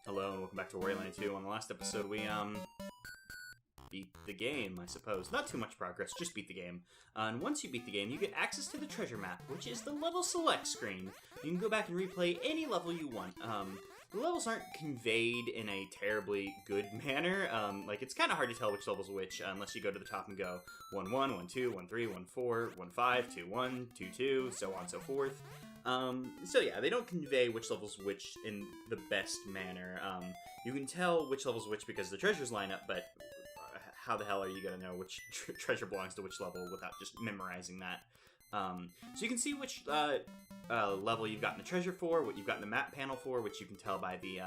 Hello and welcome back to Wario Land 2. On the last episode, we, beat the game, I suppose. Not too much progress, just beat the game. And once you beat the game, you get access to the treasure map, which is the level select screen. You can go back and replay any level you want. The levels aren't conveyed in a terribly good manner. Like, it's kind of hard to tell which level's which, unless you go to the top and go 1-1, 1-2, 1-3, 1-4, 1-5, 2-1, 2-2, so on and so forth. So yeah, they don't convey which level's which in the best manner. You can tell which level's which because the treasures line up, but how the hell are you gonna know which treasure belongs to which level without just memorizing that? So you can see which level you've gotten the treasure for, what you've gotten the map panel for, which you can tell by the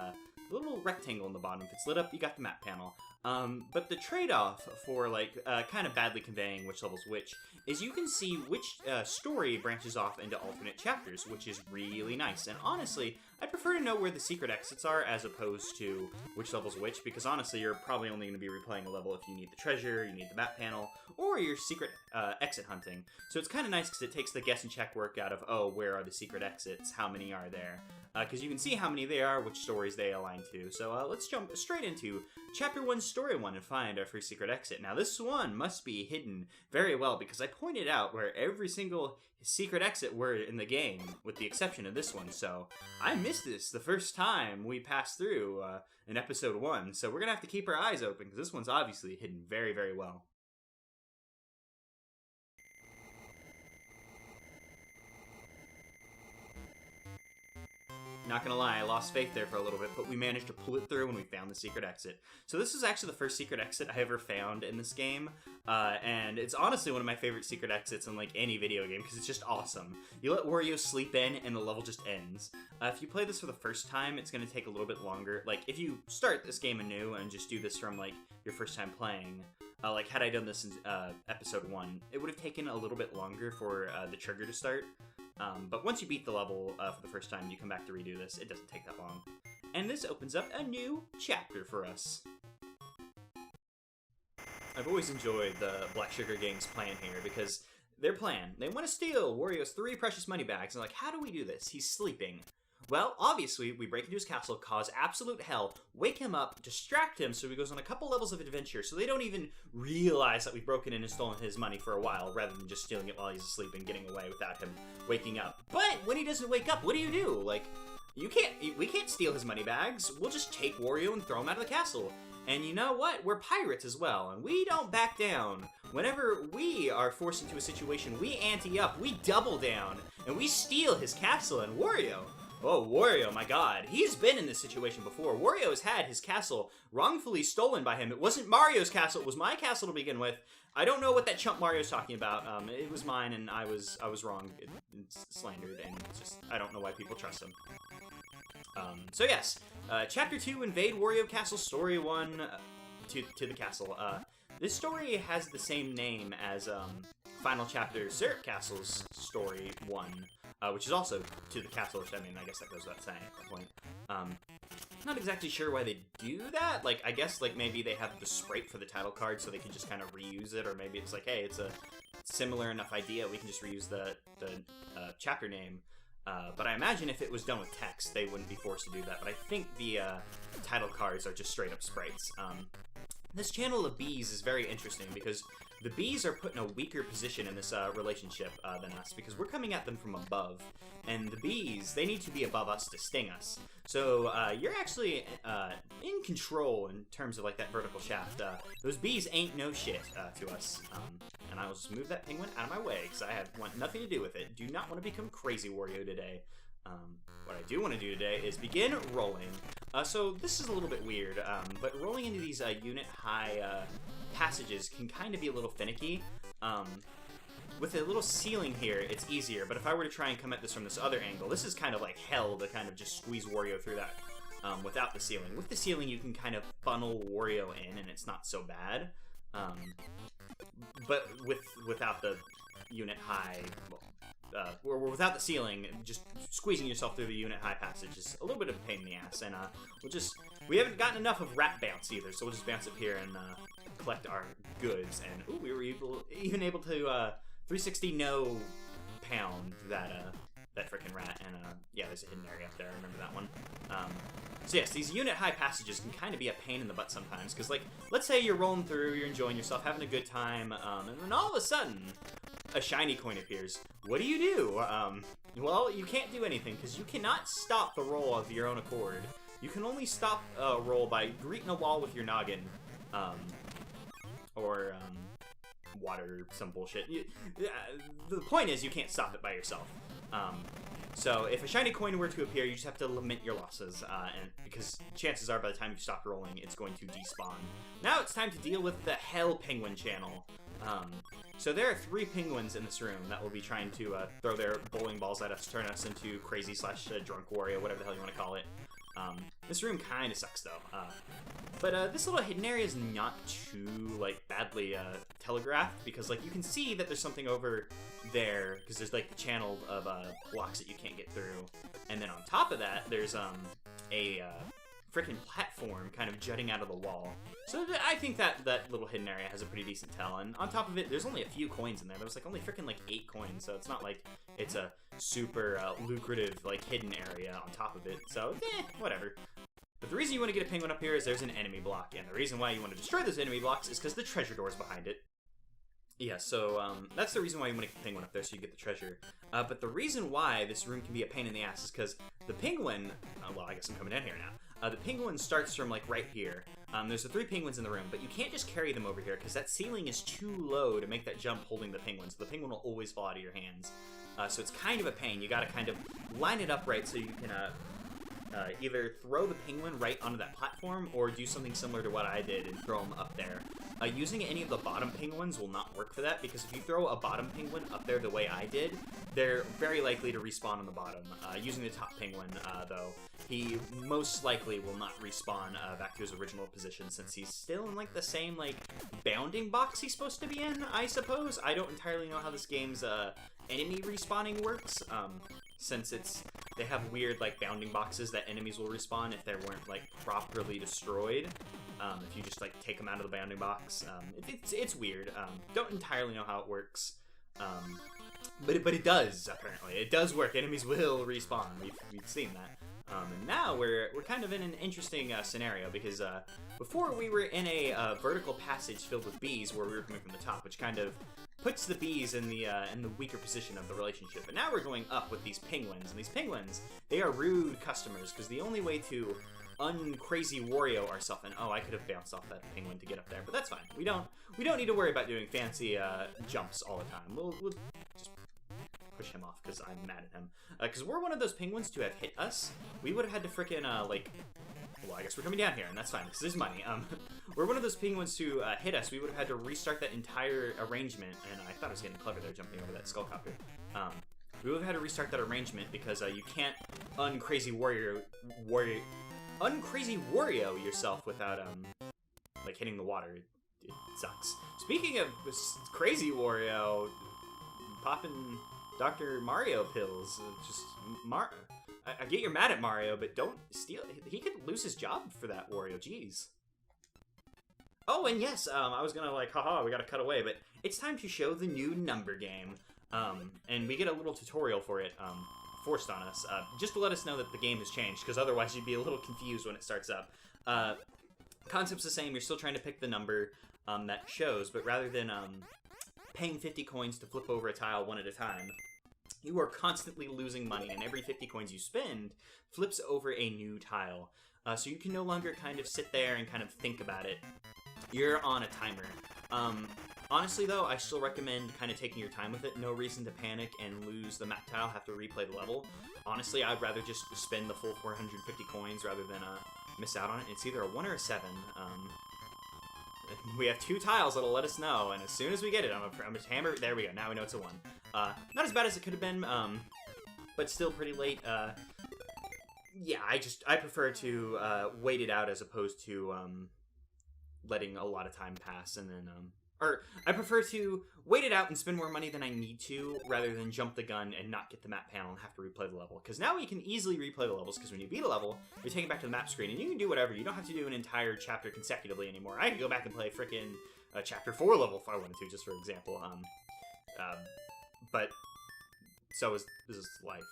little rectangle in the bottom. If it's lit up, you got the map panel. But the trade-off for, like, kind of badly conveying which level's which is you can see which story branches off into alternate chapters, which is really nice. And honestly, I prefer to know where the secret exits are as opposed to which level's which, because honestly, you're probably only going to be replaying a level if you need the treasure, you need the map panel, or you're secret exit hunting. So it's kind of nice because it takes the guess and check work out of, oh, where are the secret exits? How many are there? Because you can see how many they are, which stories they align to. So let's jump straight into Chapter 1, Story 1, and find our free secret exit. Now, this one must be hidden very well, because I pointed out where every single secret exit were in the game, with the exception of this one. So I missed this the first time we passed through in Episode 1. So we're going to have to keep our eyes open, because this one's obviously hidden very, very well. Not gonna lie, I lost faith there for a little bit, but we managed to pull it through when we found the secret exit. So this is actually the first secret exit I ever found in this game, and it's honestly one of my favorite secret exits in, like, any video game, because it's just awesome. You let Wario sleep in, and the level just ends. If you play this for the first time, it's gonna take a little bit longer. Like, if you start this game anew and just do this from, like, your first time playing, like, had I done this in Episode 1, it would have taken a little bit longer for the trigger to start. But once you beat the level for the first time, you come back to redo this. It doesn't take that long. And this opens up a new chapter for us. I've always enjoyed the Black Sugar Gang's plan here, because their plan, they want to steal Wario's 3 precious money bags, and like, how do we do this? He's sleeping. Well, obviously, we break into his castle, cause absolute hell, wake him up, distract him so he goes on a couple levels of adventure, so they don't even realize that we've broken in and stolen his money for a while, rather than just stealing it while he's asleep and getting away without him waking up. But when he doesn't wake up, what do? Like, we can't steal his money bags. We'll just take Wario and throw him out of the castle. And you know what? We're pirates as well, and we don't back down. Whenever we are forced into a situation, we ante up, we double down, and we steal his castle. And Wario, oh, Wario, my god. He's been in this situation before. Wario has had his castle wrongfully stolen by him. It wasn't Mario's castle. It was my castle to begin with. I don't know what that chump Mario's talking about. It was mine, and I was wrong. It's slandered, and it's just, I don't know why people trust him. So yes, Chapter 2, Invade Wario Castle, Story 1, to the castle. This story has the same name as Final Chapter Syrup Castle's Story 1. Which is also to the castle, which, I mean, I guess that goes without saying at that point. Not exactly sure why they do that. Like, I guess, like, maybe they have the sprite for the title card so they can just kind of reuse it, or maybe it's like, hey, it's a similar enough idea, we can just reuse the chapter name. But I imagine if it was done with text, they wouldn't be forced to do that. But I think the title cards are just straight up sprites. This channel of bees is very interesting because the bees are put in a weaker position in this relationship than us, because we're coming at them from above, and the bees, they need to be above us to sting us. So you're actually in control in terms of, like, that vertical shaft. Those bees ain't no shit to us. And I will just move that penguin out of my way, because I want nothing to do with it. Do not want to become Crazy Wario today. What I do want to do today is begin rolling. So this is a little bit weird, but rolling into these unit-high passages can kind of be a little finicky. With a little ceiling here, it's easier, but if I were to try and come at this from this other angle, this is kind of like hell to kind of just squeeze Wario through that without the ceiling. With the ceiling, you can kind of funnel Wario in, and it's not so bad. But without the unit-high, or without the ceiling, just squeezing yourself through the unit-high passage is a little bit of a pain in the ass, and we haven't gotten enough of Rat Bounce either, so we'll just bounce up here and collect our goods, and ooh, we were even able to 360 no pound that that freaking rat, and yeah, there's a hidden area up there. I remember that one. So yes, these unit high passages can kind of be a pain in the butt sometimes, because like, let's say you're rolling through, you're enjoying yourself, having a good time, and then all of a sudden, a shiny coin appears. What do? Well, you can't do anything, because you cannot stop the roll of your own accord. You can only stop a roll by greeting a wall with your noggin, or water, some bullshit. The point is, you can't stop it by yourself. So if a shiny coin were to appear, you just have to lament your losses, and because chances are by the time you stop rolling, it's going to despawn. Now it's time to deal with the Hell Penguin channel. So there are 3 penguins in this room that will be trying to throw their bowling balls at us, turn us into crazy / drunk Wario, whatever the hell you want to call it. This room kind of sucks though. But this little hidden area is not too like badly telegraphed, because like you can see that there's something over there, because there's like the channel of blocks that you can't get through, and then on top of that there's a freaking platform kind of jutting out of the wall. So I think that little hidden area has a pretty decent tell, and on top of it, there's only a few coins in there. There's like only freaking like 8 coins, so it's not like it's a super lucrative like hidden area on top of it. So whatever. But the reason you want to get a penguin up here is there's an enemy block, and the reason why you want to destroy those enemy blocks is because the treasure door is behind it. Yeah, so that's the reason why you want to get the penguin up there, so you get the treasure. But the reason why this room can be a pain in the ass is because the penguin, well, I guess I'm coming down here now. The penguin starts from like right here. There's the 3 penguins in the room, but you can't just carry them over here because that ceiling is too low to make that jump holding the penguin, so the penguin will always fall out of your hands. So it's kind of a pain. You gotta kind of line it up right so you can either throw the penguin right onto that platform or do something similar to what I did and throw them up there. Using any of the bottom penguins will not work for that, because if you throw a bottom penguin up there the way I did, they're very likely to respawn on the bottom. Using the top penguin, though, he most likely will not respawn back to his original position, since he's still in like the same like bounding box he's supposed to be in, I suppose. I don't entirely know how this game's enemy respawning works, since they have weird like bounding boxes that enemies will respawn if they weren't like properly destroyed. If you just like take them out of the bounding box, it's weird. Don't entirely know how it works, but it does apparently. It does work. Enemies will respawn. We've seen that. And now we're kind of in an interesting scenario, because before we were in a vertical passage filled with bees where we were coming from the top, which kind of puts the bees in the weaker position of the relationship. But now we're going up with these penguins, and these penguins, they are rude customers, because the only way to uncrazy Wario ourselves, and oh, I could have bounced off that penguin to get up there, but that's fine. We don't need to worry about doing fancy jumps all the time. We'll just push him off because I'm mad at him. Because we're one of those penguins to have hit us. We would have had to frickin' like, well, I guess we're coming down here, and that's fine because there's money. We're one of those penguins who hit us. We would have had to restart that entire arrangement, and I thought I was getting clever there, jumping over that skullcopter. We would have had to restart that arrangement because you can't uncrazy Wario yourself without like hitting the water. It sucks. Speaking of crazy Wario, popping Dr. Mario pills, I get you're mad at Mario, but don't steal. He could lose his job for that, Wario. Jeez. Oh, and yes, I was gonna like, haha, we gotta cut away, but it's time to show the new number game. And we get a little tutorial for it, forced on us, just to let us know that the game has changed, because otherwise you'd be a little confused when it starts up. Concept's the same, you're still trying to pick the number that shows, but rather than paying 50 coins to flip over a tile one at a time, you are constantly losing money, and every 50 coins you spend flips over a new tile. So you can no longer kind of sit there and kind of think about it. You're on a timer. Honestly, though, I still recommend kind of taking your time with it. No reason to panic and lose the map tile, have to replay the level. Honestly, I'd rather just spend the full 450 coins rather than miss out on it. It's either a 1 or a 7. We have 2 tiles that'll let us know, and as soon as we get it, I'm gonna hammer. There we go. Now we know it's a 1. Not as bad as it could have been, but still pretty late. Yeah, I prefer to wait it out as opposed to letting a lot of time pass and then or I prefer to wait it out and spend more money than I need to, rather than jump the gun and not get the map panel and have to replay the level. Because now you can easily replay the levels, because when you beat a level, you're taken back to the map screen, and you can do whatever. You don't have to do an entire chapter consecutively anymore. I could go back and play frickin' Chapter 4 level if I wanted to, just for example. But this is life.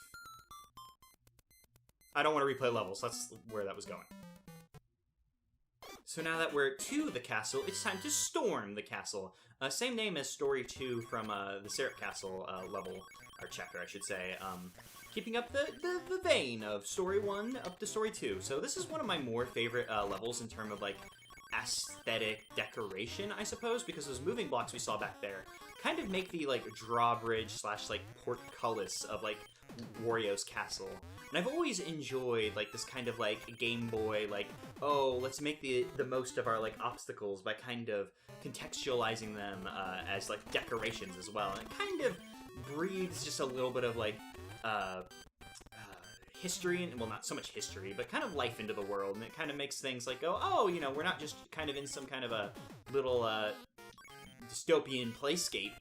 I don't want to replay levels. That's where that was going. So now that we're to the castle, it's time to storm the castle. Same name as Story 2 from the Syrup Castle level, or chapter, I should say. Keeping up the vein of Story 1 up to Story 2. So this is one of my more favorite levels in terms of, like, aesthetic decoration, I suppose, because those moving blocks we saw back there kind of make the, like, drawbridge slash, like, portcullis of, like, Wario's castle. And I've always enjoyed, like, this kind of, like, Game Boy, like, oh, let's make the most of our, like, obstacles by kind of contextualizing them as, like, decorations as well. And it kind of breathes just a little bit of, like, history, and well, not so much history, but kind of life into the world, and it kind of makes things like go, oh, you know, we're not just kind of in some kind of a little dystopian playscape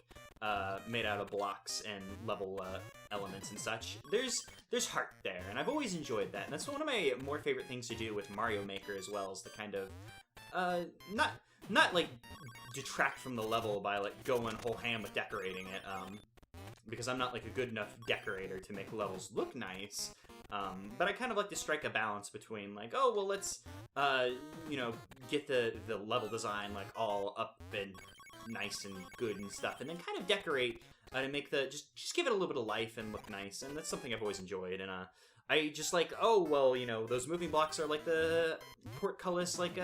made out of blocks and level elements and such. There's heart there, and I've always enjoyed that, and that's one of my more favorite things to do with Mario Maker as well, is the kind of not like detract from the level by like going whole ham with decorating it, because I'm not like a good enough decorator to make levels look nice. But I kind of like to strike a balance between like, oh, well, let's, you know, get the level design like all up and nice and good and stuff, and then kind of decorate to make the, just give it a little bit of life and look nice, and that's something I've always enjoyed, and I just like, oh, well, you know, those moving blocks are like the portcullis, like,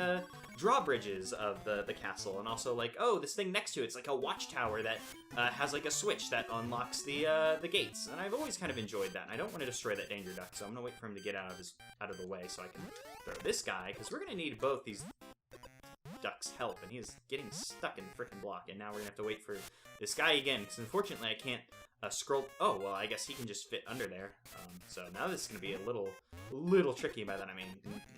drawbridges of the castle, and also like, oh, this thing next to it's like a watchtower that has like a switch that unlocks the gates, and I've always kind of enjoyed that, and I don't want to destroy that danger duck, so I'm gonna wait for him to get out of the way so I can throw this guy, because we're gonna need both these ducks' help, and he is getting stuck in the frickin' block, and now we're gonna have to wait for this guy again, because unfortunately I can't scroll. Oh, well, I guess he can just fit under there, so now this is gonna be a little tricky. By that I mean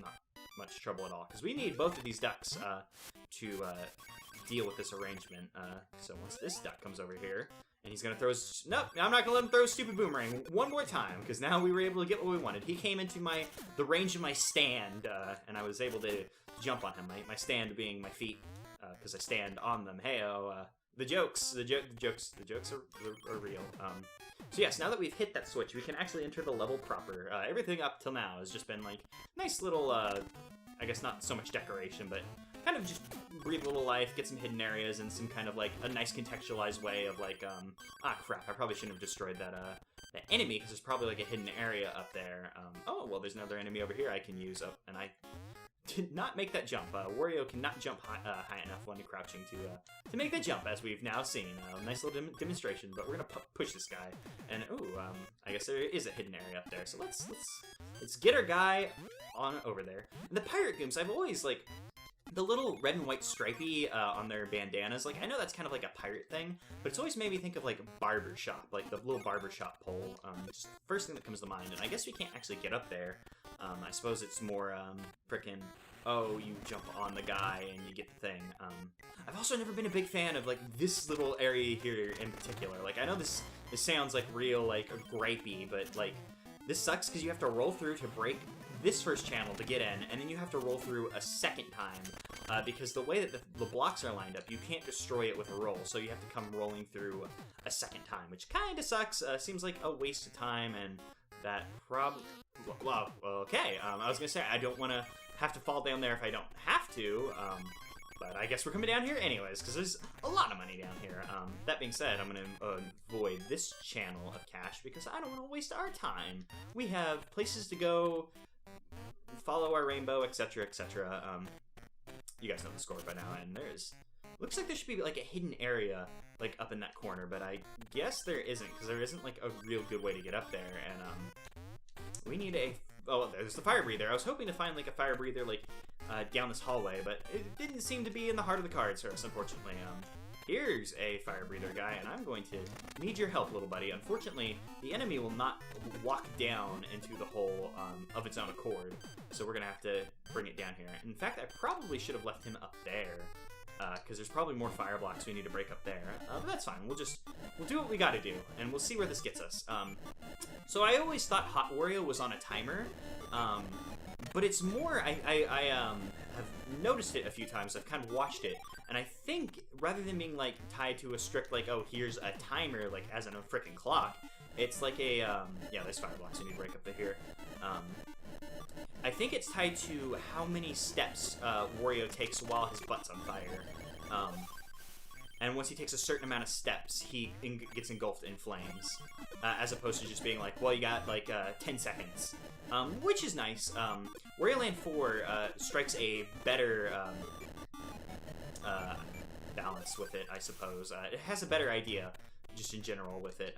not much trouble at all, because we need both of these ducks to deal with this arrangement. So once this duck comes over here, and he's gonna throw his... Nope, I'm not gonna let him throw a stupid boomerang one more time, because now we were able to get what we wanted. He came into the range of my stand, and I was able to jump on him. My stand being my feet, because I stand on them. Hey-oh, the jokes are real. So yes, now that we've hit that switch, we can actually enter the level proper. Everything up till now has just been like nice little, I guess not so much decoration, but kind of just breathe a little life, get some hidden areas, and some kind of like a nice contextualized way of like, crap, I probably shouldn't have destroyed that enemy, because there's probably like a hidden area up there. Oh, well, there's another enemy over here I can use, and I did not make that jump. Wario cannot jump high enough when crouching to make that jump, as we've now seen. Nice little demonstration, but we're gonna push this guy. And ooh, I guess there is a hidden area up there. So let's get our guy on over there. And the pirate gooms, I've always like the little red and white stripey on their bandanas. Like, I know that's kind of like a pirate thing, but it's always made me think of like barbershop, like the little barbershop pole. Just the first thing that comes to mind. And I guess we can't actually get up there. I suppose it's more frickin', oh, you jump on the guy and you get the thing. I've also never been a big fan of like this little area here in particular. Like, I know this sounds like real like gripey, but like this sucks because you have to roll through to break this first channel to get in, and then you have to roll through a second time because the way that the blocks are lined up, you can't destroy it with a roll, so you have to come rolling through a second time, which kind of sucks. Seems like a waste of time, and that well, okay. I was gonna say I don't want to have to fall down there if I don't have to, but I guess we're coming down here anyways, because there's a lot of money down here. That being said, I'm gonna avoid this channel of cash because I don't want to waste our time. We have places to go, follow our rainbow, etc., etc. You guys know the score by now, and looks like there should be like a hidden area like up in that corner, but I guess there isn't, because there isn't like a real good way to get up there, and we need there's the fire breather. I was hoping to find like a fire breather like down this hallway, but it didn't seem to be in the heart of the cards for us, unfortunately. Here's a fire breather guy, and I'm going to need your help, little buddy. Unfortunately, the enemy will not walk down into the hole of its own accord, so we're gonna have to bring it down here. In fact, I probably should have left him up there, because there's probably more fire blocks we need to break up there. But that's fine. We'll do what we gotta do, and we'll see where this gets us. So I always thought Hot Wario was on a timer, but it's more, I have noticed it a few times. I've kind of watched it, and I think rather than being like tied to a strict like, oh, here's a timer like as in a freaking clock, It's like a, yeah, there's fire blocks you need to break up the here. I think it's tied to how many steps Wario takes while his butt's on fire. And once he takes a certain amount of steps, he gets engulfed in flames, as opposed to just being like, well, you got like 10 seconds, which is nice. Wario Land 4 strikes a better balance with it, I suppose. It has a better idea, just in general, with it.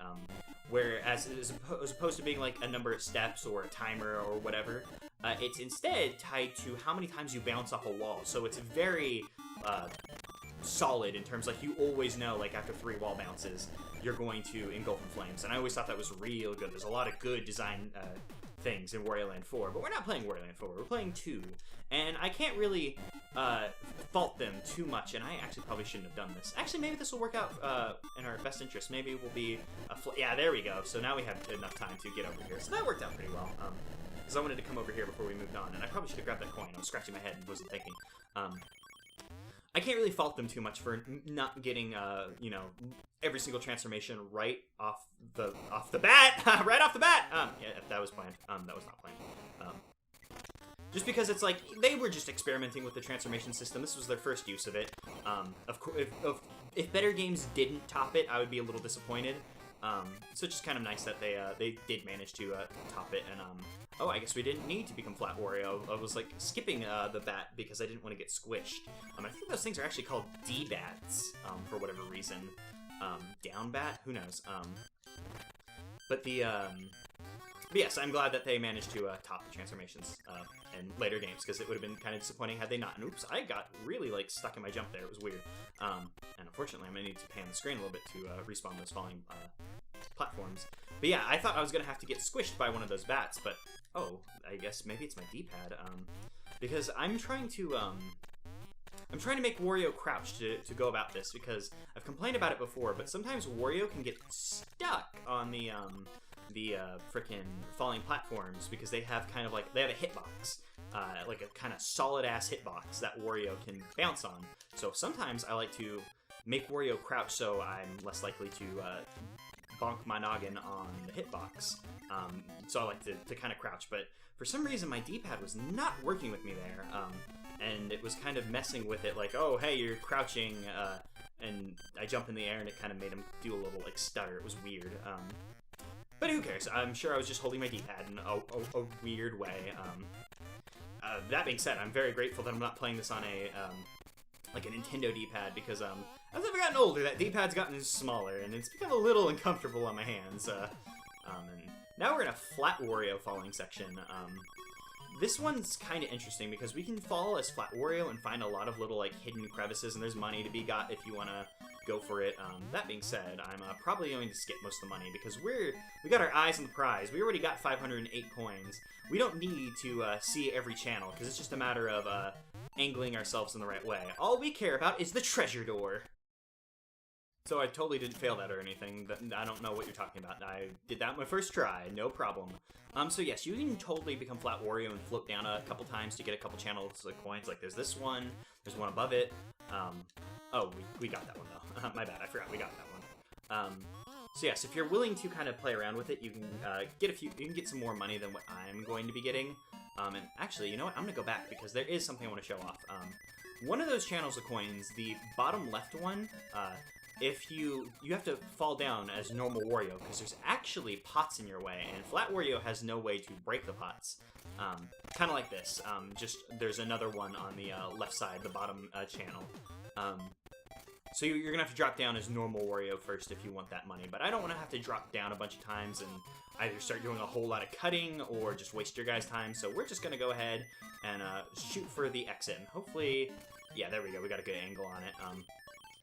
Whereas, as opposed to being like a number of steps or a timer or whatever, it's instead tied to how many times you bounce off a wall. So it's very solid in terms, like, you always know, like, after 3 wall bounces, you're going to engulf in flames. And I always thought that was real good. There's a lot of good design things in Wario Land 4, but we're not playing Wario Land 4, we're playing 2. And I can't really fault them too much, and I actually probably shouldn't have done this. Actually, maybe this will work out in our best interest. Maybe it will be yeah, there we go. So now we have enough time to get over here. So that worked out pretty well. Because I wanted to come over here before we moved on, and I probably should have grabbed that coin. I was scratching my head and wasn't thinking. I can't really fault them too much for not getting, you know, every single transformation right off the bat, right off the bat. Yeah, that was planned. That was not planned. Just because it's like they were just experimenting with the transformation system. This was their first use of it. Of course, if better games didn't top it, I would be a little disappointed. So it's just kind of nice that they did manage to top it. And oh, I guess we didn't need to become Flat Wario. I was like skipping the bat because I didn't want to get squished. I think those things are actually called D-bats for whatever reason. Down bat? Who knows? But yes, I'm glad that they managed to top the transformations in later games, because it would have been kind of disappointing had they not. And oops, I got really like stuck in my jump there. It was weird. And unfortunately, I'm gonna need to pan the screen a little bit to respawn those falling platforms. But yeah, I thought I was gonna have to get squished by one of those bats, but oh, I guess maybe it's my D-pad. Because I'm trying to make Wario crouch to go about this, because I've complained about it before, but sometimes Wario can get stuck on the frickin' falling platforms because they have kind of like, they have a hitbox, like a kind of solid ass hitbox that Wario can bounce on. So sometimes I like to make Wario crouch so I'm less likely to bonk my noggin on the hitbox. So I like to kind of crouch, but for some reason my D-pad was not working with me there, and it was kind of messing with it, like, oh, hey, you're crouching, and I jump in the air and it kind of made him do a little, like, stutter. It was weird. But who cares? I'm sure I was just holding my D-pad in a weird way. That being said, I'm very grateful that I'm not playing this on a like a Nintendo D-pad, because as I've gotten older, that D-pad's gotten smaller and it's become a little uncomfortable on my hands. And now we're in a Flat Wario falling section. This one's kind of interesting because we can fall as Flat Wario and find a lot of little like hidden crevices, and there's money to be got if you want to go for it. That being said, I'm probably going to skip most of the money because we got our eyes on the prize. We already got 508 coins. We don't need to see every channel because it's just a matter of angling ourselves in the right way. All we care about is the treasure door. So I totally didn't fail that or anything. I don't know what you're talking about. I did that my first try, no problem. So yes, you can totally become Flat Wario and float down a couple times to get a couple channels of coins. Like there's this one, there's one above it. Oh, we got that one though. My bad, I forgot we got that one. So yes, if you're willing to kind of play around with it, you can you can get some more money than what I'm going to be getting. And actually, you know what? I'm gonna go back because there is something I want to show off. One of those channels of coins, the bottom left one, if you have to fall down as normal Wario, because there's actually pots in your way, and Flat Wario has no way to break the pots. Kind of like this. Just there's another one on the left side, the bottom channel. So you're gonna have to drop down as normal Wario first if you want that money, but I don't want to have to drop down a bunch of times and either start doing a whole lot of cutting or just waste your guys' time. So we're just gonna go ahead and shoot for the exit, and hopefully, yeah, there we go. We got a good angle on it.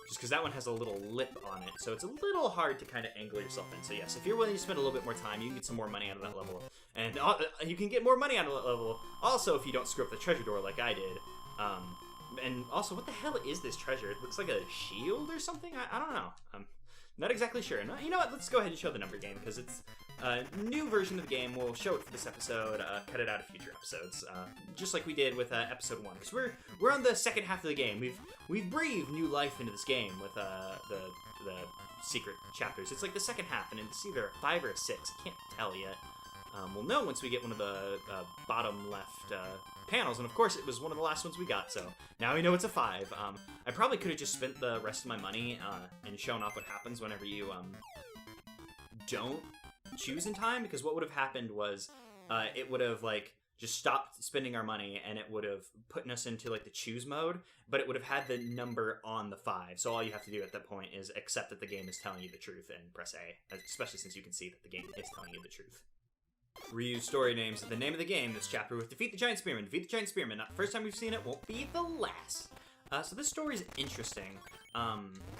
Just because that one has a little lip on it, so it's a little hard to kind of angle yourself in. So yes, if you're willing to spend a little bit more time, you can get some more money out of that level. And you can get more money out of that level, also, if you don't screw up the treasure door like I did. And also, what the hell is this treasure? It looks like a shield or something? I don't know. Not exactly sure. No, you know what? Let's go ahead and show the number game, because it's a new version of the game. We'll show it for this episode, cut it out of future episodes, just like we did with episode 1. Because we're on the second half of the game. We've breathed new life into this game with the secret chapters. It's like the second half, and it's either a 5 or a 6. I can't tell yet. We'll know once we get one of the bottom left panels, and of course it was one of the last ones we got, so now we know it's a 5. I probably could have just spent the rest of my money and shown off what happens whenever you don't choose in time, because what would have happened was it would have like just stopped spending our money, and it would have put us into like the choose mode, but it would have had the number on the 5. So all you have to do at that point is accept that the game is telling you the truth and press A, especially since you can see that the game is telling you the truth. Reuse story names. The name of the game this chapter with Defeat the Giant Spearman. Defeat the Giant Spearman. Not the first time we've seen it, won't be the last. So this story is interesting.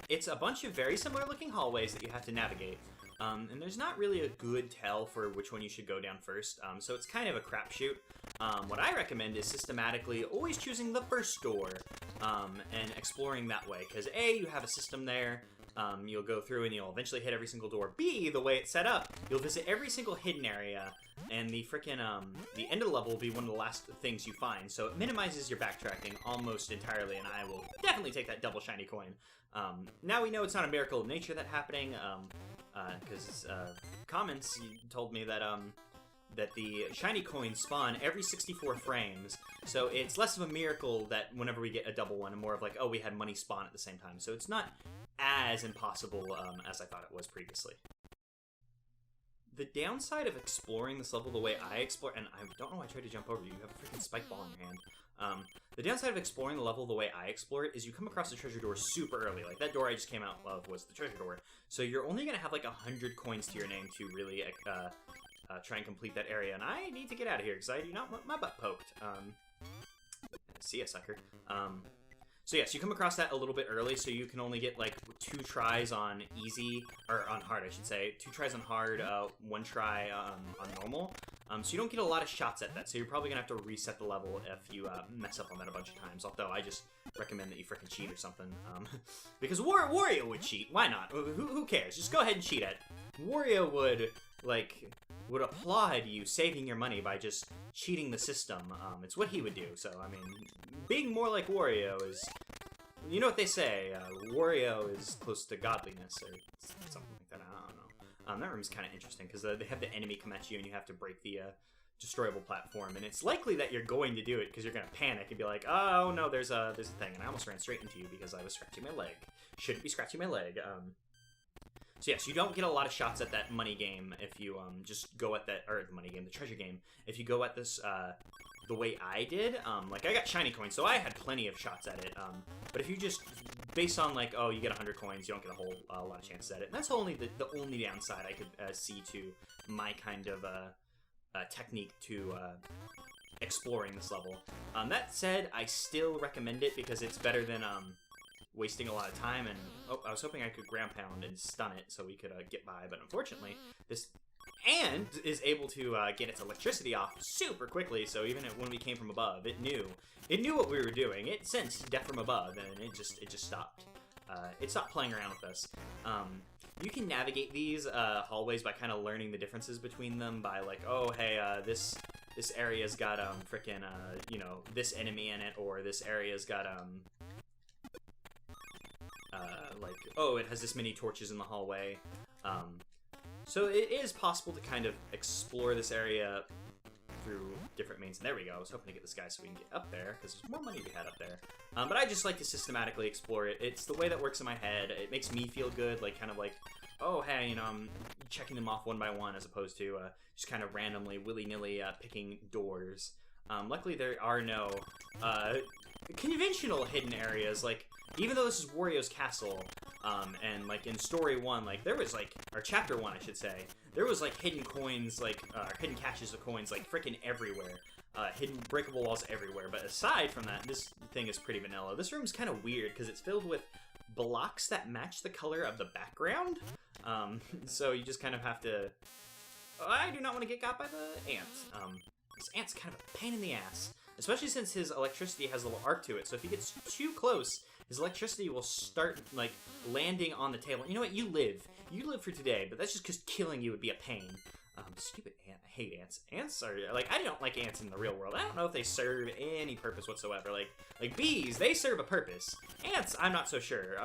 It's a bunch of very similar looking hallways that you have to navigate. And there's not really a good tell for which one you should go down first, so it's kind of a crapshoot. What I recommend is systematically always choosing the first door and exploring that way, because A, you have a system there, you'll go through and you'll eventually hit every single door. B, the way it's set up, you'll visit every single hidden area, and the frickin' the end of the level will be one of the last things you find, so it minimizes your backtracking almost entirely, and I will definitely take that double shiny coin. Now we know it's not a miracle of nature that happening, because comments told me that that the shiny coins spawn every 64 frames, so it's less of a miracle that whenever we get a double one, and more of like, oh, we had money spawn at the same time, so it's not as impossible as I thought it was previously. The downside of exploring this level the way I explore, and I don't know why I tried to jump over you, you have a freaking spike ball in your hand. The downside of exploring the level the way I explore it is you come across the treasure door super early. Like, that door I just came out of was the treasure door. So you're only going to have like 100 coins to your name to really try and complete that area. And I need to get out of here because I do not want my butt poked. See ya, sucker. So yes, you come across that a little bit early, so you can only get like 2 tries on easy, or on hard I should say, 2 tries on hard, 1 try on normal. So you don't get a lot of shots at that, so you're probably gonna have to reset the level if you mess up on that a bunch of times, although I just recommend that you frickin' cheat or something. Because Wario would cheat, why not? Who cares? Just go ahead and cheat it. Wario would applaud you saving your money by just cheating the system. It's what he would do, so I mean, being more like Wario is, you know what they say, Wario is close to godliness, or something like that, I don't know. That room's kind of interesting, because they have the enemy come at you, and you have to break the destroyable platform, and it's likely that you're going to do it, because you're going to panic and be like, oh no, there's a thing, and I almost ran straight into you because I was scratching my leg. Shouldn't be scratching my leg. So yes, you don't get a lot of shots at that money game if you just go at that, or the money game, the treasure game, if you go at this the way I did. Like, I got shiny coins, so I had plenty of shots at it, but if you just, based on like, oh, you get 100 coins, you don't get a whole lot of chances at it, and that's only the only downside I could see to my kind of technique to exploring this level. That said, I still recommend it because it's better than wasting a lot of time, and oh, I was hoping I could ground pound and stun it so we could get by, but unfortunately this and is able to get its electricity off super quickly, so even when we came from above, it knew what we were doing. It sensed death from above, and it just stopped. It stopped playing around with us. You can navigate these hallways by kind of learning the differences between them by like, oh hey, this area's got frickin' you know, this enemy in it, or this area's got like, oh, it has this many torches in the hallway. So it is possible to kind of explore this area through different means. And there we go. I was hoping to get this guy so we can get up there, because there's more money to be had up there. But I just like to systematically explore it. It's the way that works in my head. It makes me feel good, like, kind of like, oh, hey, you know, I'm checking them off one by one, as opposed to just kind of randomly, willy-nilly picking doors. Luckily, there are no conventional hidden areas. Like, even though this is Wario's castle, and like in story 1, like there was like, or chapter 1 I should say, there was like hidden coins, like hidden caches of coins, like freaking everywhere, hidden breakable walls everywhere. But aside from that, this thing is pretty vanilla. This room's kind of weird because it's filled with blocks that match the color of the background. So you just kind of have to. I do not want to get got by the ant. This ant's kind of a pain in the ass, especially since his electricity has a little arc to it. So if he gets too close, his electricity will start, like, landing on the table. You know what? You live. You live for today, but that's just because killing you would be a pain. Stupid ant. I hate ants. Ants are, like, I don't like ants in the real world. I don't know if they serve any purpose whatsoever. Like bees, they serve a purpose. Ants, I'm not so sure.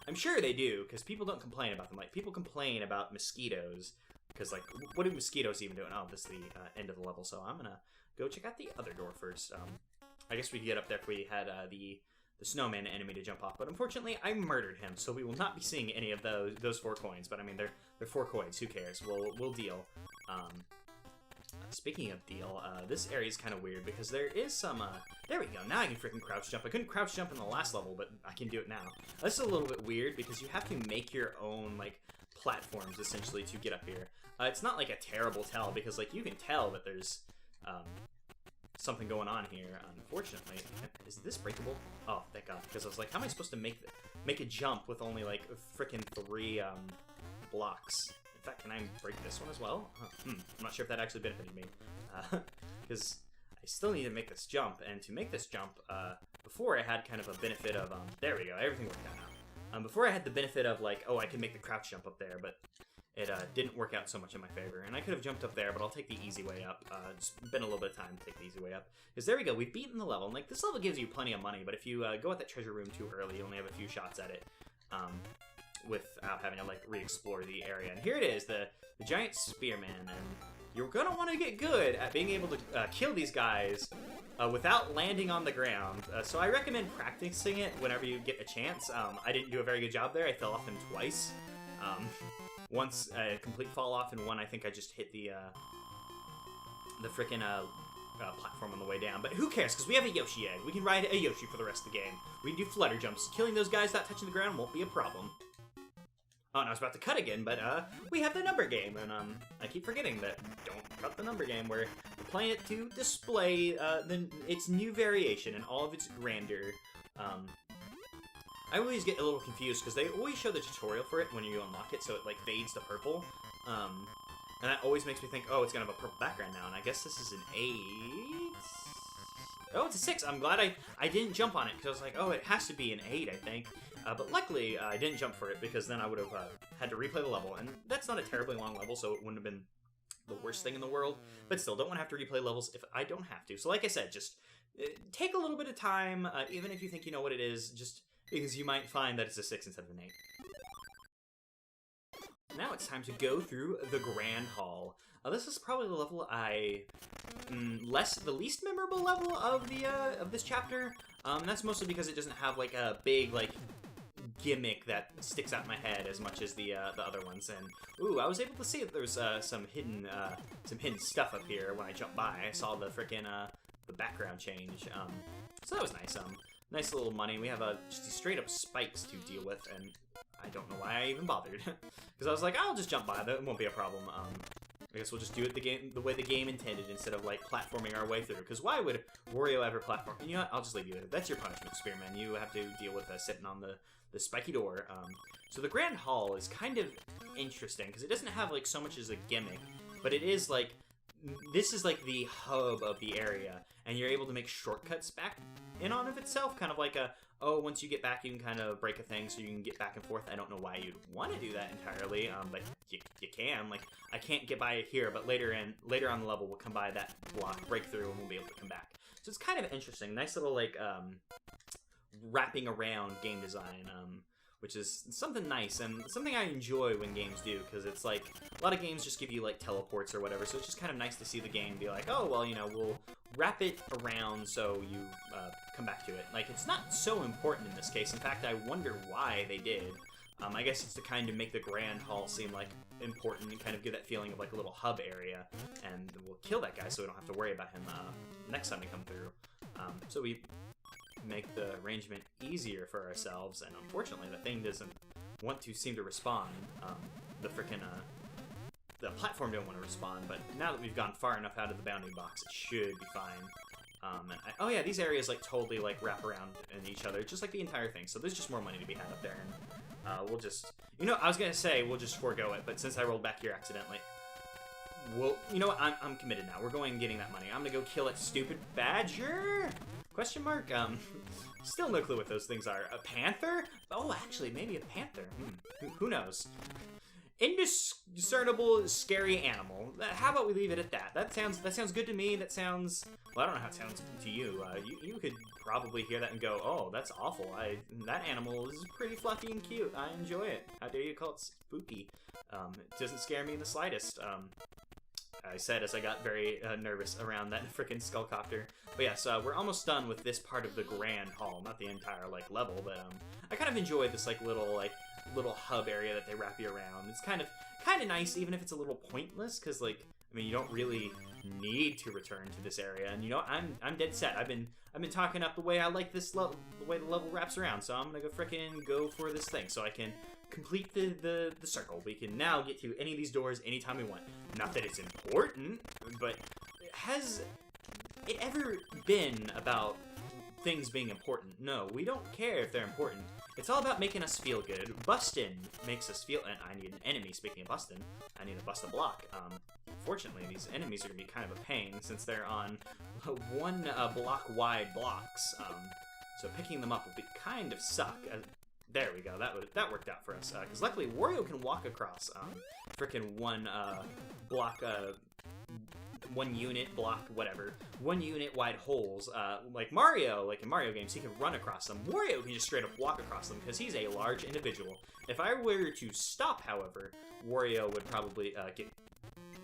I'm sure they do, because people don't complain about them. Like, people complain about mosquitoes, because, like, what do mosquitoes even do? Oh, this is the end of the level, so I'm gonna go check out the other door first. I guess we could get up there if we had the snowman enemy to jump off, but unfortunately I murdered him, so we will not be seeing any of those 4 coins. But I mean, they're 4 coins. Who cares? We'll deal. Speaking of deal, this area is kind of weird because there is some. There we go. Now I can freaking crouch jump. I couldn't crouch jump in the last level, but I can do it now. This is a little bit weird because you have to make your own like platforms essentially to get up here. It's not like a terrible tell because like you can tell that there's something going on here. Unfortunately, is this breakable? Oh, thank God! Because I was like, how am I supposed to make a jump with only like freaking 3 blocks? In fact, can I break this one as well? I'm not sure if that actually benefited me, because I still need to make this jump, and to make this jump, before I had kind of a benefit of, there we go, everything worked out now. Before I had the benefit of like, oh, I can make the crouch jump up there, but it didn't work out so much in my favor, and I could have jumped up there, but I'll take the easy way up. It's been a little bit of time to take the easy way up. Because there we go, we've beaten the level, and like, this level gives you plenty of money, but if you go at that treasure room too early, you only have a few shots at it. Without having to like re-explore the area. And here it is, the giant spearman, and you're gonna want to get good at being able to kill these guys without landing on the ground. So I recommend practicing it whenever you get a chance. I didn't do a very good job there. I fell off him twice. Once a complete fall off, and one I think I just hit the frickin' platform on the way down. But who cares, because we have a Yoshi egg. We can ride a Yoshi for the rest of the game. We can do flutter jumps. Killing those guys without touching the ground won't be a problem. Oh, and I was about to cut again, but we have the number game, and I keep forgetting that don't cut the number game. We're playing it to display its new variation and all of its grandeur. I always get a little confused because they always show the tutorial for it when you unlock it, so it like fades to purple. And that always makes me think, oh, it's gonna have a purple background now, and I guess this is an 8. Oh, it's a 6. I'm glad I didn't jump on it, because I was like, oh, it has to be an 8, I think. But luckily, I didn't jump for it, because then I would have had to replay the level, and that's not a terribly long level, so it wouldn't have been the worst thing in the world. But still, don't want to have to replay levels if I don't have to. So like I said, just take a little bit of time, even if you think you know what it is, just because you might find that it's a 6 instead of an 8. Now it's time to go through the Grand Hall. This is probably the level the least memorable level of this chapter. That's mostly because it doesn't have like a big like gimmick that sticks out in my head as much as the other ones. And ooh, I was able to see that there's some hidden stuff up here when I jumped by. I saw the frickin' the background change. So that was nice. Nice little money. We have just these straight up spikes to deal with, and I don't know why I even bothered. Because I was like, I'll just jump by, that won't be a problem. I guess we'll just do it the way the game intended instead of like platforming our way through. Because why would Wario ever platform? You know what? I'll just leave you with it. That's your punishment, Spearman. You have to deal with sitting on the spiky door. So the Grand Hall is kind of interesting because it doesn't have like so much as a gimmick, but it is like this is like the hub of the area, and you're able to make shortcuts back in on of itself, kind of like once you get back, you can kind of break a thing so you can get back and forth. I don't know why you'd want to do that entirely, but you can. Like, I can't get by it here, but later on the level, we'll come by that block, break through, and we'll be able to come back. So it's kind of interesting. Nice little, like, wrapping around game design, which is something nice, and something I enjoy when games do, because it's like, a lot of games just give you, like, teleports or whatever, so it's just kind of nice to see the game be like, oh, well, you know, we'll wrap it around so you come back to it. Like, it's not so important in this case. In fact, I wonder why they did. I guess it's to kind of make the Grand Hall seem, like, important and kind of give that feeling of, like, a little hub area, and we'll kill that guy so we don't have to worry about him next time we come through. So we make the arrangement easier for ourselves, and unfortunately the thing doesn't want to seem to respond. The frickin' the platform don't want to respond, but now that we've gone far enough out of the bounding box, it should be fine. Oh yeah, these areas like totally like wrap around in each other, just like the entire thing, so there's just more money to be had up there, and we'll just, you know, I was gonna say we'll just forego it, but since I rolled back here accidentally, you know what, I'm committed now. We're going and getting that money. I'm gonna go kill that stupid badger. Question mark? Still no clue what those things are. A panther? Oh, actually, maybe a panther. Who knows? Indiscernible, scary animal. How about we leave it at that? That sounds good to me. That sounds... Well, I don't know how it sounds to you. You could probably hear that and go, oh, that's awful. That animal is pretty fluffy and cute. I enjoy it. How dare you call it spooky? It doesn't scare me in the slightest. I said as I got very nervous around that frickin' skullcopter. But yes, we're almost done with this part of the grand hall. Not the entire, like, level, but I kind of enjoyed this, like, little hub area that they wrap you around. It's kind of nice, even if it's a little pointless, because, like, I mean, you don't really need to return to this area. And, you know, I'm dead set. I've been talking up the way I like this level, the way the level wraps around, so I'm gonna go for this thing, so I can complete the circle. We can now get to any of these doors anytime we want. Not that it's important, but has it ever been about things being important? No, we don't care if they're important. It's all about making us feel good. Bustin' makes us feel... And I need an enemy. Speaking of bustin', I need to bust a block. Fortunately, these enemies are going to be kind of a pain since they're on one block-wide blocks. So picking them up will be kind of suck. There we go. That worked out for us. Because luckily, Wario can walk across frickin' one block... one unit block, whatever, 1 unit wide holes, like Mario, like in Mario games, he can run across them. Wario can just straight up walk across them because he's a large individual. If I were to stop, however, Wario would probably get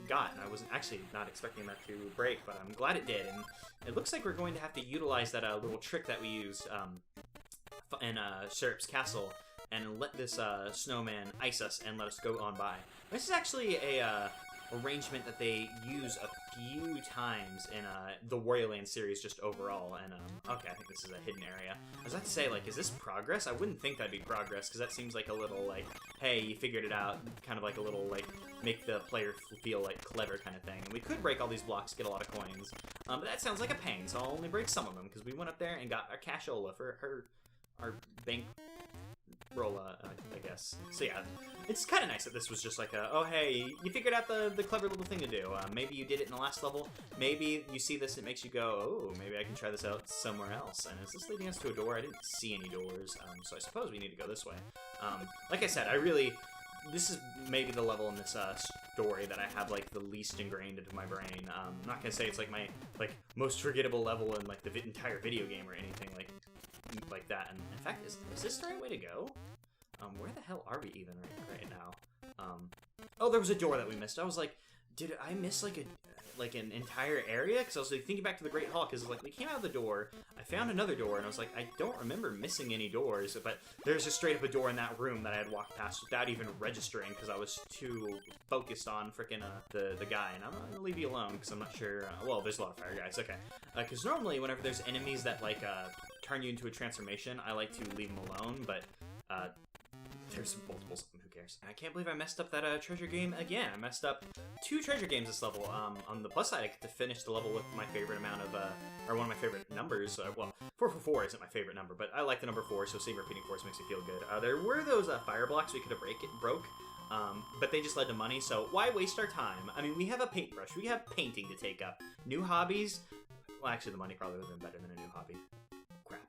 got, and I wasn't actually not expecting that to break, but I'm glad it did, and it looks like we're going to have to utilize that little trick that we used in Syrup's Castle, and let this snowman ice us and let us go on by. This is actually a arrangement that they use a few times in the Wario Land series just overall, and okay, I think this is a hidden area. I was about to say, like, is this progress? I wouldn't think that'd be progress, because that seems like a little, like, hey, you figured it out, kind of like a little, like, make the player feel, like, clever kind of thing. And we could break all these blocks, get a lot of coins, but that sounds like a pain, so I'll only break some of them, because we went up there and got our cashola for our bank rolla, I guess. So yeah, it's kind of nice that this was just like a, oh hey, you figured out the clever little thing to do. Maybe you did it in the last level. Maybe you see this and it makes you go, oh, maybe I can try this out somewhere else. And is this leading us to a door? I didn't see any doors, so I suppose we need to go this way. Like I said, this is maybe the level in this story that I have like the least ingrained into my brain. I'm not gonna say it's like my most forgettable level in like the entire video game or anything like that. And in fact, is this the right way to go? Where the hell are we even right now? Oh, there was a door that we missed. I was like, did I miss like an entire area? Because I was like thinking back to the Great Hall, because like we came out of the door, I found another door, and I was like, I don't remember missing any doors, but there's just straight up a door in that room that I had walked past without even registering, because I was too focused on freaking the guy. And I'm gonna leave you alone because I'm not sure. Well, there's a lot of fire guys. Okay, because normally whenever there's enemies that like turn you into a transformation, I like to leave them alone, but there's multiples. Who cares? I can't believe I messed up that treasure game again. I messed up 2 treasure games this level. On the plus side, I get to finish the level with my favorite amount of, or one of my favorite numbers. Well, 444 isn't my favorite number, but I like the number 4, so seeing repeating 4s makes me feel good. There were those fire blocks we could have broke, but they just led to money, so why waste our time? I mean, we have a paintbrush. We have painting to take up. New hobbies? Well, actually, the money probably would have been better than a new hobby. Crap.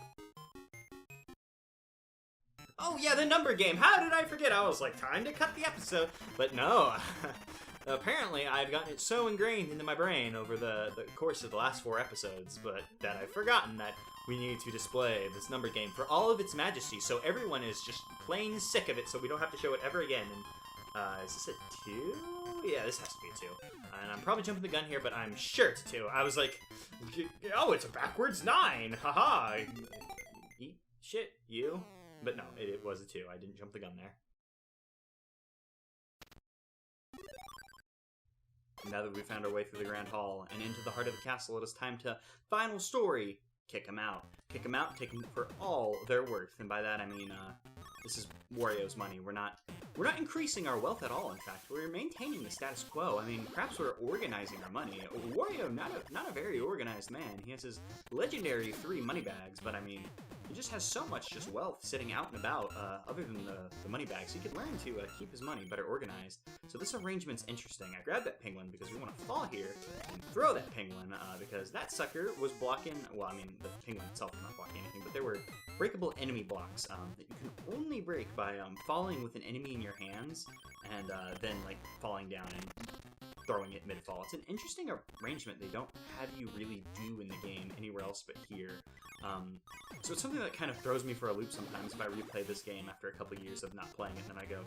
Oh yeah, the number game. How did I forget? I was like, time to cut the episode. But no. Apparently, I've gotten it so ingrained into my brain over the course of the last 4 episodes, but that I've forgotten that we need to display this number game for all of its majesty, so everyone is just plain sick of it, so we don't have to show it ever again. And is this a 2? Yeah, this has to be a 2. And I'm probably jumping the gun here, but I'm sure it's a 2. I was like, oh, it's a backwards 9. Haha. Eat shit, you. But no, it was a 2. I didn't jump the gun there. Now that we've found our way through the Grand Hall and into the heart of the castle, it is time to final story. Kick them out. Kick them out, take them for all their worth. And by that I mean, this is Wario's money. We're not increasing our wealth at all, in fact. We're maintaining the status quo. I mean, perhaps we're organizing our money. Wario, not a very organized man. He has his legendary 3 money bags, but I mean, he just has so much just wealth sitting out and about, other than the money bags. He could learn to keep his money better organized. So this arrangement's interesting. I grabbed that penguin because we want to fall here and throw that penguin, because that sucker was blocking, well, I mean, the penguin itself was not blocking anything, but there were breakable enemy blocks that you can only break by falling with an enemy in your hands and then, like, falling down and throwing it mid-fall. It's an interesting arrangement they don't have you really do in the game anywhere else but here. So it's something that kind of throws me for a loop sometimes if I replay this game after a couple years of not playing it, and then I go,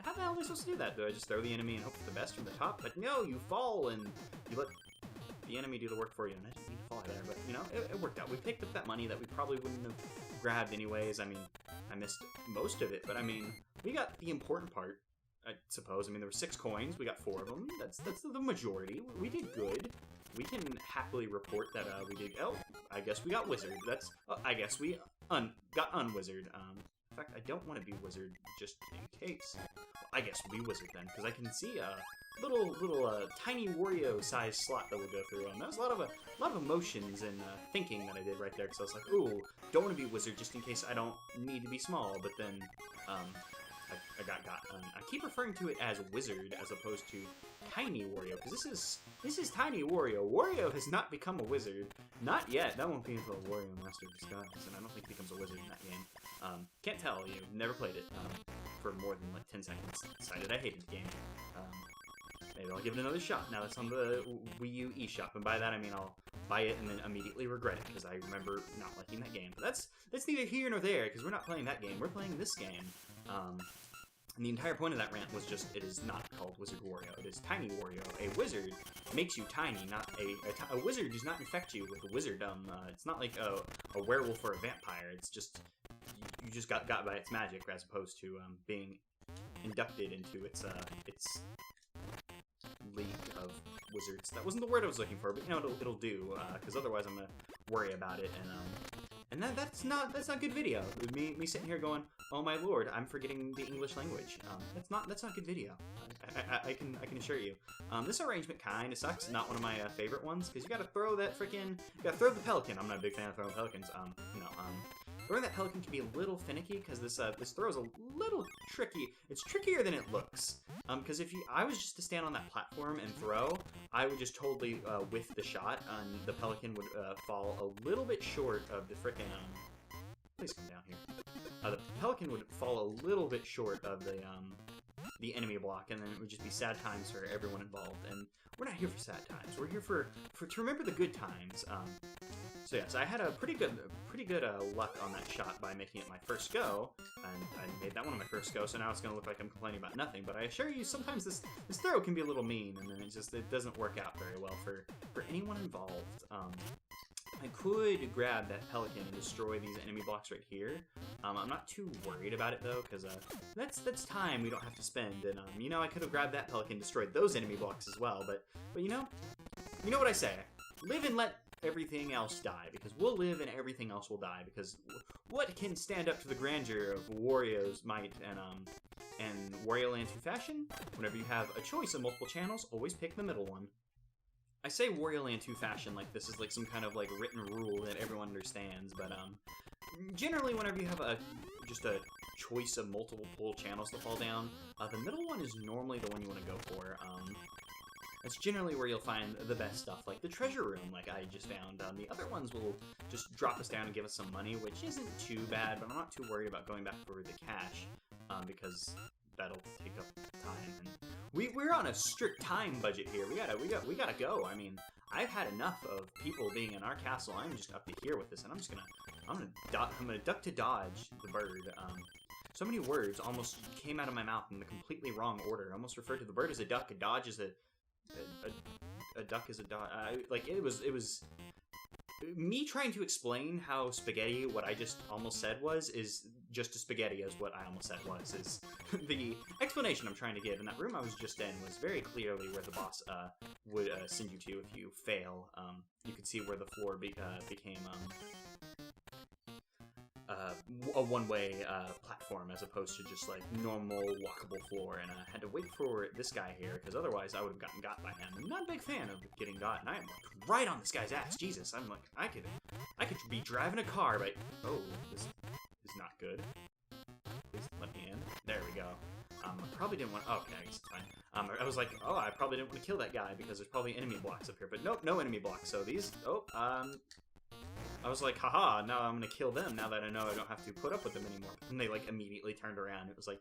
how the hell am I supposed to do that? Do I just throw the enemy and hope for the best from the top? But no, you fall and you let the enemy do the work for you, and I didn't mean to fall there, but, you know, it worked out. We picked up that money that we probably wouldn't have grabbed anyways. I mean, I missed most of it, but I mean, we got the important part, I suppose. I mean, there were 6 coins. We got 4 of them. That's the majority. We did good. We can happily report that we did. Oh, I guess we got wizard. I guess we got unwizard. In fact, I don't want to be wizard just in case. I guess we'll be wizard then, because I can see a little tiny Wario-sized slot that we'll go through. That was a lot of emotions and thinking that I did right there, because I was like, ooh, don't want to be wizard just in case I don't need to be small. But then I got I keep referring to it as wizard as opposed to tiny Wario, because this is tiny Wario. Wario has not become a wizard, not yet. That won't be until Wario Master of Disguise, and I don't think he becomes a wizard in that game. Can't tell. You never played it for more than like 10 seconds. Decided I hated the game. Maybe I'll give it another shot now that's on the Wii U eShop, and by that I mean I'll buy it and then immediately regret it because I remember not liking that game. But that's neither here nor there, because we're not playing that game. We're playing this game. And the entire point of that rant was just, it is not called Wizard Wario. It is Tiny Wario. A wizard makes you tiny, not a wizard does not infect you with wizardom. It's not like a werewolf or a vampire. It's just, you just got by its magic, as opposed to being inducted into its league of wizards. That wasn't the word I was looking for, but you know, it'll do, because otherwise I'm gonna worry about it, and that's not good video. Me sitting here going, oh my lord, I'm forgetting the English language. That's not good video. I can assure you. This arrangement kind of sucks. Not one of my favorite ones, because you gotta throw the Pelican. I'm not a big fan of throwing pelicans. Throwing that Pelican can be a little finicky, because this throw is a little tricky. It's trickier than it looks. Because if I was just to stand on that platform and throw, I would just totally whiff the shot, and the Pelican would fall a little bit short of the frickin' please come down here. The Pelican would fall a little bit short of the enemy block, and then it would just be sad times for everyone involved. And we're not here for sad times. We're here to remember the good times. So yes, I had a pretty good luck on that shot by making it my first go, and I made that one of my first go. So now it's gonna look like I'm complaining about nothing. But I assure you, sometimes this throw can be a little mean, and then it doesn't work out very well for anyone involved. I could grab that Pelican and destroy these enemy blocks right here. I'm not too worried about it though, because that's time we don't have to spend. And you know, I could have grabbed that Pelican, destroyed those enemy blocks as well. But you know what I say: live and let everything else die, because we'll live and everything else will die. Because what can stand up to the grandeur of Wario's might and Wario Land 2 fashion? Whenever you have a choice of multiple channels, always pick the middle one. I say Wario Land 2 fashion like this is like some kind of like written rule that everyone understands, but generally whenever you have just a choice of multiple channels to fall down, the middle one is normally the one you want to go for. That's generally where you'll find the best stuff, like the treasure room, like I just found. The other ones will just drop us down and give us some money, which isn't too bad, but I'm not too worried about going back for the cash, because that'll take up time, and we're on a strict time budget here. We gotta go. I mean, I've had enough of people being in our castle. I'm just up to here with this, and I'm gonna duck to dodge the bird. So many words almost came out of my mouth in the completely wrong order. I almost referred to the bird as a duck, a dodge as a duck as a dodge. Like it was me trying to explain how spaghetti, what I just almost said is just as spaghetti as what I almost said was. Is the explanation I'm trying to give. In that room I was just in was very clearly where the boss would send you to if you fail. You could see where the floor became a one-way platform as opposed to just like normal walkable floor, and I had to wait for this guy here because otherwise I would have gotten got by him. I'm not a big fan of getting got, and I am like right on this guy's ass. Jesus, I'm like I could be driving a car, but oh, this is not good. Please let me in. There we go. I probably didn't want. Oh, okay, I guess it's fine. I was like, oh, I probably didn't want to kill that guy because there's probably enemy blocks up here, but nope, no enemy blocks. So these. Oh, I was like, haha, now I'm gonna kill them now that I know I don't have to put up with them anymore. And they like immediately turned around. It was like,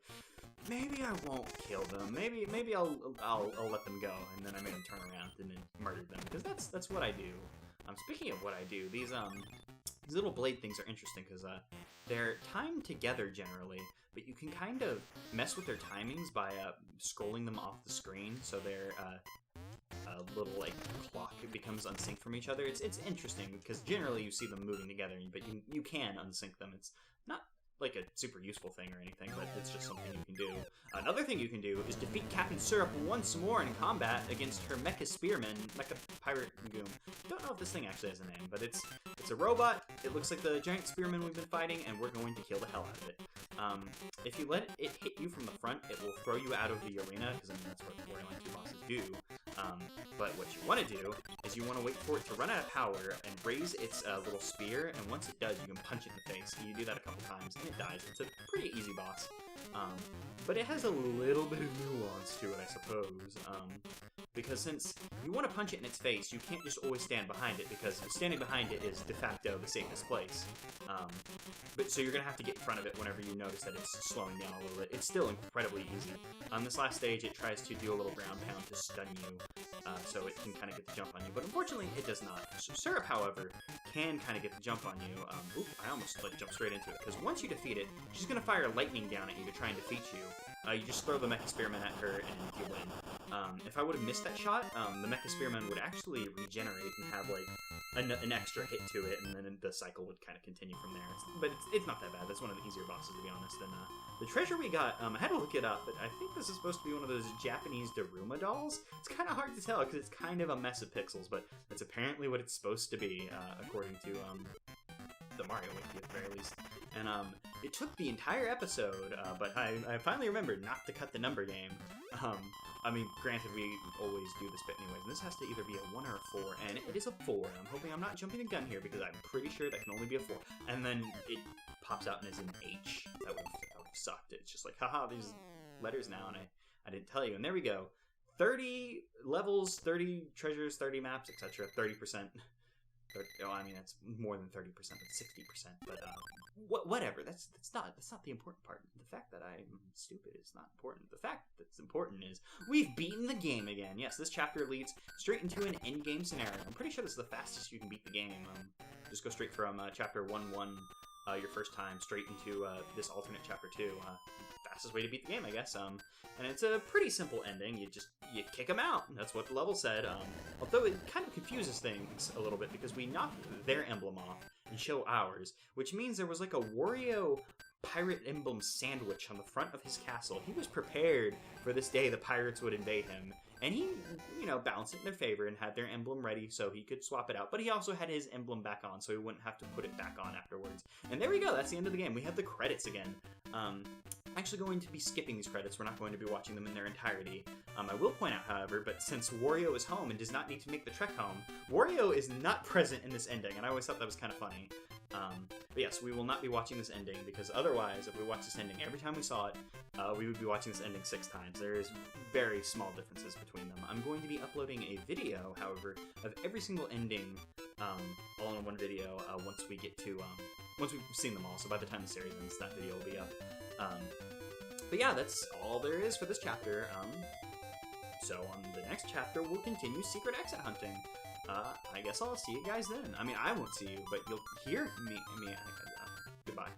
maybe I won't kill them. Maybe I'll let them go. And then I made them turn around and then murdered them because that's what I do. Speaking of what I do, these little blade things are interesting because they're timed together generally, but you can kind of mess with their timings by scrolling them off the screen so they're little like clock becomes unsynced from each other. It's interesting because generally you see them moving together, but you can unsync them. It's not like a super useful thing or anything, but it's just something you can do. Another thing you can do is defeat Captain Syrup once more in combat against her Mecha Spearman, Mecha Pirate Goom. Don't know if this thing actually has a name, but it's a robot. It looks like the giant Spearman we've been fighting, and we're going to kill the hell out of it. If you let it hit you from the front, it will throw you out of the arena, because I mean, that's what Wario 2 bosses do. But what you want to do is you want to wait for it to run out of power and raise its little spear, and once it does, you can punch it in the face. And you do that a couple times, and it dies. It's a pretty easy boss. But it has a little bit of nuance to it, I suppose. Because since you want to punch it in its face, you can't just always stand behind it, because standing behind it is de facto the safest place. But so you're going to have to get in front of it whenever you notice that it's slowing down a little bit. It's still incredibly easy. On this last stage, it tries to do a little ground pound to stun you, so it can kind of get the jump on you. But unfortunately, it does not. Syrup, however, can kind of get the jump on you. Oop, I almost like jumped straight into it, because once you defeat it, she's going to fire lightning down at you to try and defeat you. You just throw the Mecha Spearman at her and you win. If I would have missed that shot, the Mecha Spearman would actually regenerate and have like an extra hit to it, and then the cycle would kind of continue from there. But it's not that bad. That's one of the easier bosses, to be honest. And the treasure we got, I had to look it up, but I think this is supposed to be one of those Japanese Daruma dolls. It's kind of hard to tell because it's kind of a mess of pixels, but that's apparently what it's supposed to be, according to the Mario Wiki at the very least. And it took the entire episode, but I finally remembered not to cut the number game. I mean, granted, we always do this bit anyways, and this has to either be a 1 or a 4, and it is a 4. I'm hoping I'm not jumping the gun here, because I'm pretty sure that can only be a 4. And then it pops out and is an H. That would have sucked. It's just like, haha, these letters now, and I didn't tell you. And there we go. 30 levels, 30 treasures, 30 maps, etc. 30%. Oh, I mean, that's more than 30%, that's 60%. But whatever. That's not the important part. The fact that I'm stupid is not important. The fact that's important is we've beaten the game again. Yes, this chapter leads straight into an endgame scenario. I'm pretty sure this is the fastest you can beat the game. Just go straight from chapter 1-1, your first time, straight into this alternate chapter 2. Fastest way to beat the game, I guess. And it's a pretty simple ending. You kick them out. That's what the level said. Although it kind of confuses things a little bit because we knock their emblem off and show ours, which means there was like a Wario pirate emblem sandwich on the front of his castle. He was prepared for this day the pirates would invade him. And he, balanced it in their favor and had their emblem ready so he could swap it out. But he also had his emblem back on so he wouldn't have to put it back on afterwards. And there we go. That's the end of the game. We have the credits again. Actually going to be skipping these credits. We're not going to be watching them in their entirety. I will point out, however, but since Wario is home and does not need to make the trek home, Wario is not present in this ending, and I always thought that was kind of funny. But yes, we will not be watching this ending, because otherwise, if we watch this ending every time we saw it, we would be watching this ending 6 times. There is very small differences between them. I'm going to be uploading a video, however, of every single ending all in one video once we get to, once we've seen them all. So by the time the series ends, that video will be up. But yeah, that's all there is for this chapter. So on the next chapter, we'll continue secret exit hunting. I guess I'll see you guys then. I mean, I won't see you, but you'll hear me. Goodbye.